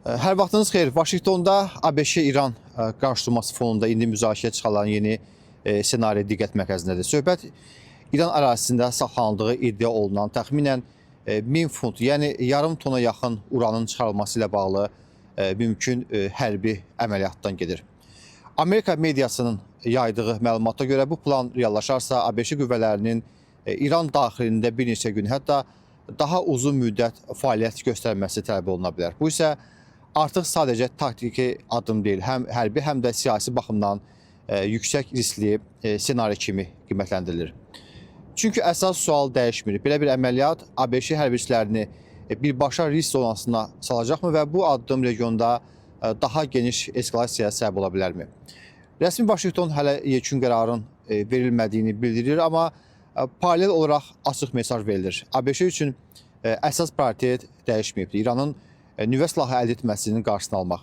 Hər vaxtınız xeyir. Vaşinqtonda ABŞ-İran qarşıdurması fonunda indi müzakirəyə çıxarılan yeni senari diqqət mərkəzindədir. Söhbət İran ərazisində saxlanıldığı iddia olunan təxminən 1000 funt, yəni yarım tona yaxın uranın çıxarılması ilə bağlı mümkün hərbi əməliyyatdan gedir. Amerika mediasının yaydığı məlumata görə bu plan reallaşarsa ABŞ qüvvələrinin İran daxilində bir neçə gün, hətta daha uzun müddət fəaliyyət göstərməsi tələb oluna bilər. Bu isə artıq sadəcə taktiki addım deyil, həm hərbi, həm də siyasi baxımdan yüksək riskli senari kimi qiymətləndirilir. Çünki əsas sual dəyişmir. Belə bir əməliyyat ABŞ hərbiçilərini birbaşa risk zonasına salacaqmı və bu addım regionda daha geniş eskalasiyaya səbəb ola bilərmi? Rəsmi Vaşinqton hələ yekun qərarın verilmədiyini bildirir, amma paralel olaraq açıq mesaj verilir. ABŞ üçün əsas prioritet dəyişməyibdir. İranın nüvə silahı əldə etməsinin qarşısını almaq.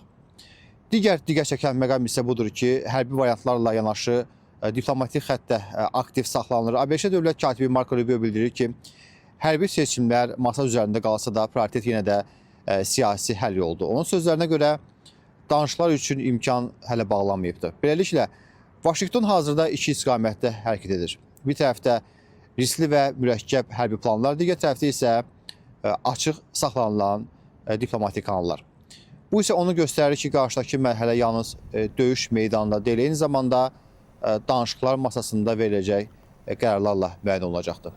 Digər çəkən məqam isə budur ki, hərbi variantlarla yanaşı diplomatik xəttdə aktiv saxlanılır. ABŞ dövlət katibi Marco Rubio bildirir ki, hərbi seçimlər masa üzərində qalsa da prioritet yenə də siyasi həll yoludur. Onun sözlərinə görə danışıqlar üçün imkan hələ bağlanmayıbdır. Beləliklə, Vaşinqton hazırda iki istiqamətdə hərəkət edir. Bir tərəfdə riskli və mürəkkəb hərbi planlar, digər tərəfdə isə açıq saxlanılan diplomatik kanallar. Bu isə onu göstərir ki, qarşıdakı mərhələ yalnız döyüş meydanında deyil, eyni zamanda danışıqlar masasında veriləcək qərarlarla müəyyən olunacaqdır.